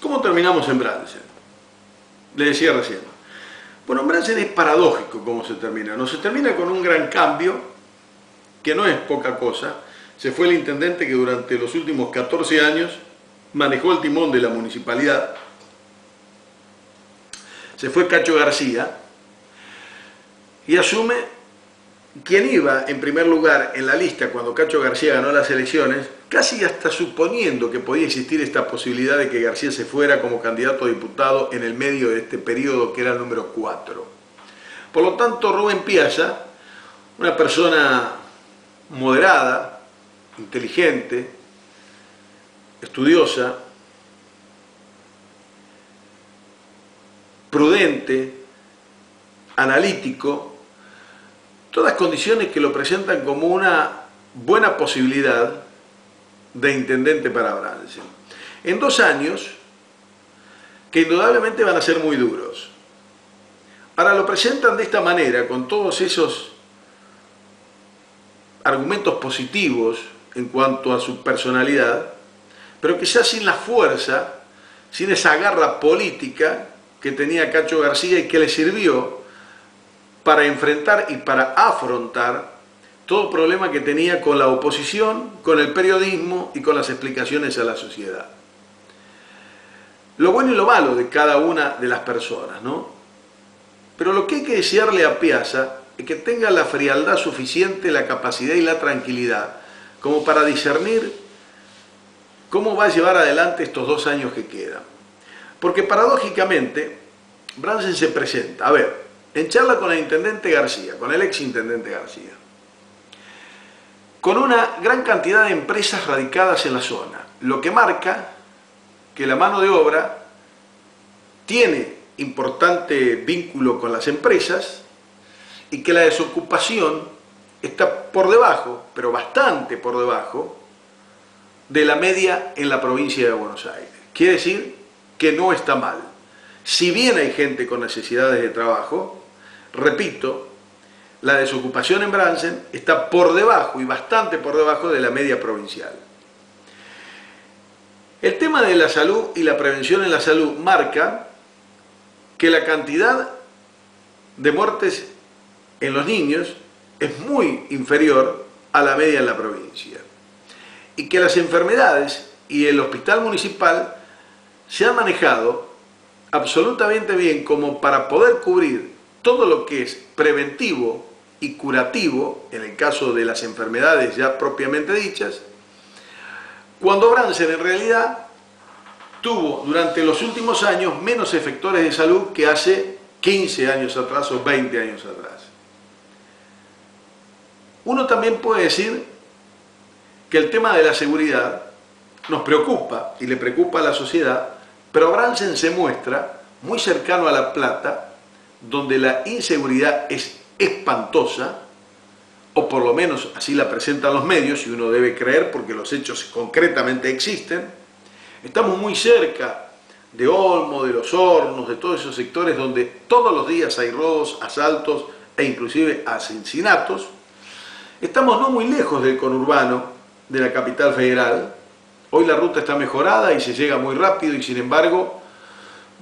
¿Cómo terminamos en Bransen? Le decía recién. Bueno, en Bransen es paradójico cómo se termina. No se termina con un gran cambio, que no es poca cosa. Se fue el intendente que durante los últimos 14 años manejó el timón de la municipalidad. Se fue Cacho García y asume quien iba en primer lugar en la lista cuando Cacho García ganó las elecciones, casi hasta suponiendo que podía existir esta posibilidad de que García se fuera como candidato a diputado en el medio de este periodo que era el número 4. Por lo tanto, Rubén Piazza, una persona moderada, inteligente, estudiosa, prudente, analítico, todas condiciones que lo presentan como una buena posibilidad de intendente para Bransen. En 2 años, que indudablemente van a ser muy duros. Ahora lo presentan de esta manera, con todos esos argumentos positivos en cuanto a su personalidad, pero quizás sin la fuerza, sin esa garra política que tenía Cacho García y que le sirvió para enfrentar y para afrontar todo problema que tenía con la oposición, con el periodismo y con las explicaciones a la sociedad. Lo bueno y lo malo de cada una de las personas, ¿no? Pero lo que hay que desearle a Piazza es que tenga la frialdad suficiente, la capacidad y la tranquilidad como para discernir cómo va a llevar adelante estos 2 años que quedan. Porque paradójicamente, Bransen se presenta, a ver, en charla con el intendente García, con el ex intendente García, con una gran cantidad de empresas radicadas en la zona, lo que marca que la mano de obra tiene importante vínculo con las empresas y que la desocupación está por debajo, pero bastante por debajo, de la media en la provincia de Buenos Aires. Quiere decir que no está mal. Si bien hay gente con necesidades de trabajo, repito, la desocupación en Bransen está por debajo y bastante por debajo de la media provincial. El tema de la salud y la prevención en la salud marca que la cantidad de muertes en los niños es muy inferior a la media en la provincia y que las enfermedades y el hospital municipal se han manejado absolutamente bien como para poder cubrir todo lo que es preventivo y curativo, en el caso de las enfermedades ya propiamente dichas, cuando Bransen en realidad tuvo durante los últimos años menos efectores de salud que hace 15 años atrás o 20 años atrás. Uno también puede decir que el tema de la seguridad nos preocupa y le preocupa a la sociedad, pero Bransen se muestra muy cercano a La Plata, donde la inseguridad es espantosa, o por lo menos así la presentan los medios, y uno debe creer porque los hechos concretamente existen. Estamos muy cerca de Olmo, de Los Hornos, de todos esos sectores donde todos los días hay robos, asaltos e inclusive asesinatos. Estamos no muy lejos del conurbano de la capital federal. Hoy la ruta está mejorada y se llega muy rápido y sin embargo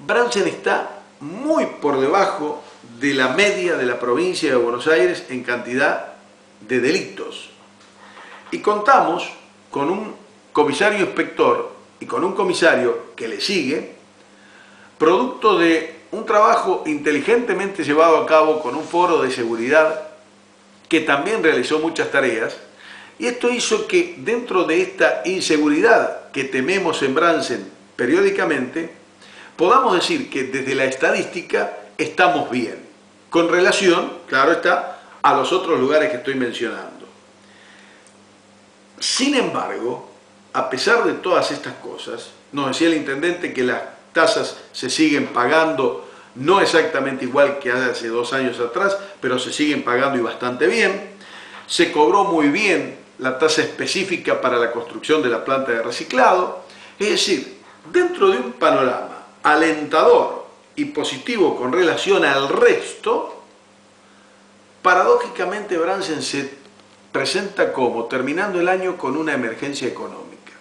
Bransen está muy por debajo de la media de la provincia de Buenos Aires en cantidad de delitos. Y contamos con un comisario inspector y con un comisario que le sigue, producto de un trabajo inteligentemente llevado a cabo con un foro de seguridad que también realizó muchas tareas, y esto hizo que dentro de esta inseguridad que tememos en Bransen periódicamente, podamos decir que desde la estadística estamos bien, con relación, claro está, a los otros lugares que estoy mencionando. Sin embargo, a pesar de todas estas cosas, nos decía el intendente que las tasas se siguen pagando, no exactamente igual que hace 2 años atrás, pero se siguen pagando y bastante bien. Se cobró muy bien la tasa específica para la construcción de la planta de reciclado. Es decir, dentro de un panorama alentador y positivo con relación al resto, paradójicamente Bransen se presenta como terminando el año con una emergencia económica.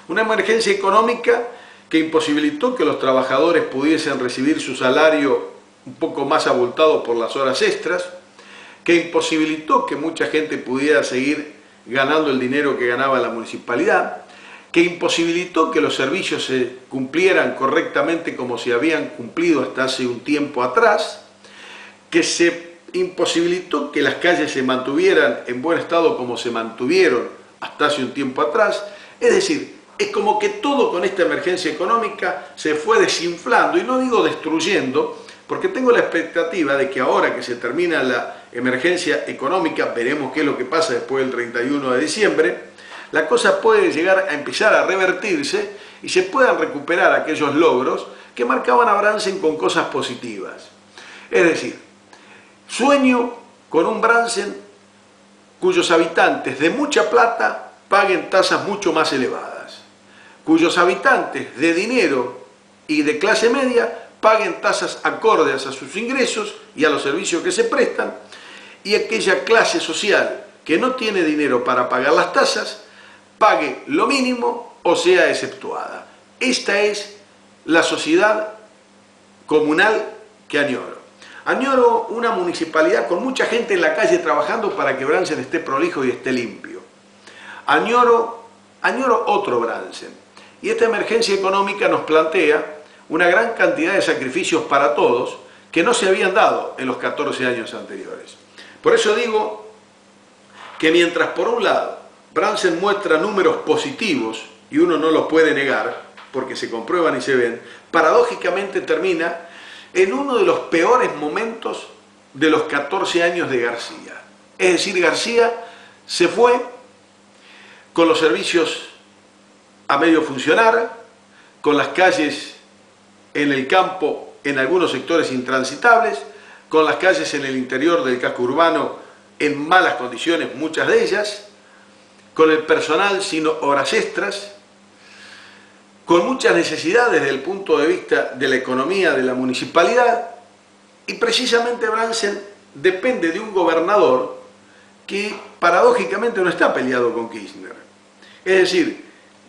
Una emergencia económica que imposibilitó que los trabajadores pudiesen recibir su salario un poco más abultado por las horas extras, que imposibilitó que mucha gente pudiera seguir ganando el dinero que ganaba la municipalidad, que imposibilitó que los servicios se cumplieran correctamente como se habían cumplido hasta hace un tiempo atrás, que se imposibilitó que las calles se mantuvieran en buen estado como se mantuvieron hasta hace un tiempo atrás. Es decir, es como que todo con esta emergencia económica se fue desinflando, y no digo destruyendo, porque tengo la expectativa de que ahora que se termina la emergencia económica, veremos qué es lo que pasa después del 31 de diciembre, la cosa puede llegar a empezar a revertirse y se puedan recuperar aquellos logros que marcaban a Bransen con cosas positivas. Es decir, sueño con un Bransen cuyos habitantes de mucha plata paguen tasas mucho más elevadas, cuyos habitantes de dinero y de clase media paguen tasas acordes a sus ingresos y a los servicios que se prestan, y aquella clase social que no tiene dinero para pagar las tasas pague lo mínimo o sea exceptuada. Esta es la sociedad comunal que añoro. Añoro una municipalidad con mucha gente en la calle trabajando para que Bransen esté prolijo y esté limpio. Añoro otro Bransen. Y esta emergencia económica nos plantea una gran cantidad de sacrificios para todos que no se habían dado en los 14 años anteriores. Por eso digo que mientras por un lado Bransen muestra números positivos, y uno no los puede negar porque se comprueban y se ven, paradójicamente termina en uno de los peores momentos de los 14 años de García. Es decir, García se fue con los servicios a medio funcionar, con las calles en el campo en algunos sectores intransitables, con las calles en el interior del casco urbano en malas condiciones, muchas de ellas, con el personal sin horas extras, con muchas necesidades desde el punto de vista de la economía de la municipalidad, y precisamente Bransen depende de un gobernador que paradójicamente no está peleado con Kirchner. Es decir,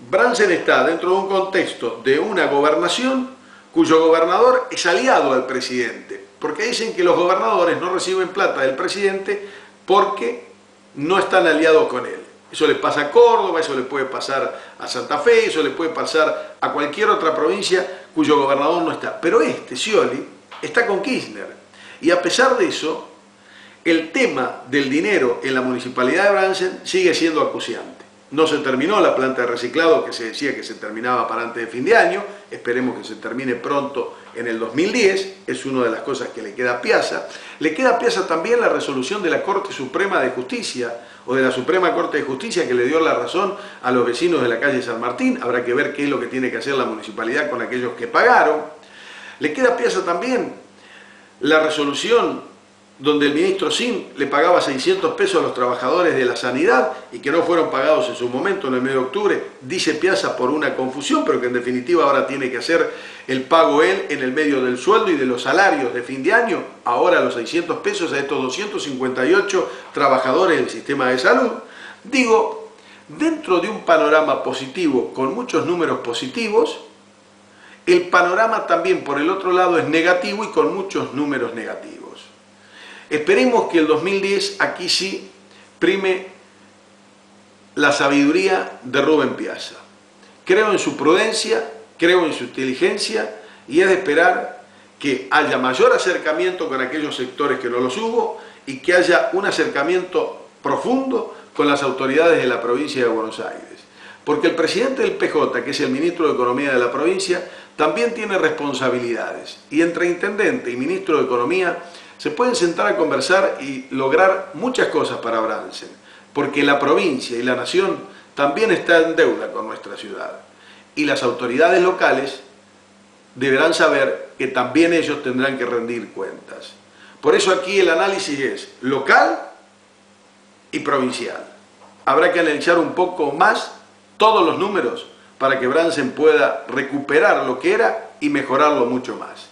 Bransen está dentro de un contexto de una gobernación cuyo gobernador es aliado al presidente, porque dicen que los gobernadores no reciben plata del presidente porque no están aliados con él. Eso le pasa a Córdoba, eso le puede pasar a Santa Fe, eso le puede pasar a cualquier otra provincia cuyo gobernador no está. Pero Scioli, está con Kirchner. Y a pesar de eso, el tema del dinero en la municipalidad de Bransen sigue siendo acuciante. No se terminó la planta de reciclado que se decía que se terminaba para antes de fin de año, esperemos que se termine pronto en el 2010, es una de las cosas que le queda a Piazza. Le queda a Piazza también la resolución de la Corte Suprema de Justicia, o de la Suprema Corte de Justicia, que le dio la razón a los vecinos de la calle San Martín. Habrá que ver qué es lo que tiene que hacer la municipalidad con aquellos que pagaron. Le queda a Piazza también la resolución donde el ministro Sim le pagaba 600 pesos a los trabajadores de la sanidad y que no fueron pagados en su momento, en el mes de octubre, dice Piazza por una confusión, pero que en definitiva ahora tiene que hacer el pago él en el medio del sueldo y de los salarios de fin de año, ahora los 600 pesos a estos 258 trabajadores del sistema de salud. Digo, dentro de un panorama positivo, con muchos números positivos, el panorama también por el otro lado es negativo y con muchos números negativos. Esperemos que el 2010 aquí sí prime la sabiduría de Rubén Piazza. Creo en su prudencia, creo en su inteligencia, y es de esperar que haya mayor acercamiento con aquellos sectores que no los hubo y que haya un acercamiento profundo con las autoridades de la provincia de Buenos Aires. Porque el presidente del PJ, que es el ministro de Economía de la provincia, también tiene responsabilidades. Y entre intendente y ministro de Economía se pueden sentar a conversar y lograr muchas cosas para Bransen, porque la provincia y la nación también está en deuda con nuestra ciudad. Y las autoridades locales deberán saber que también ellos tendrán que rendir cuentas. Por eso aquí el análisis es local y provincial. Habrá que analizar un poco más todos los números para que Bransen pueda recuperar lo que era y mejorarlo mucho más.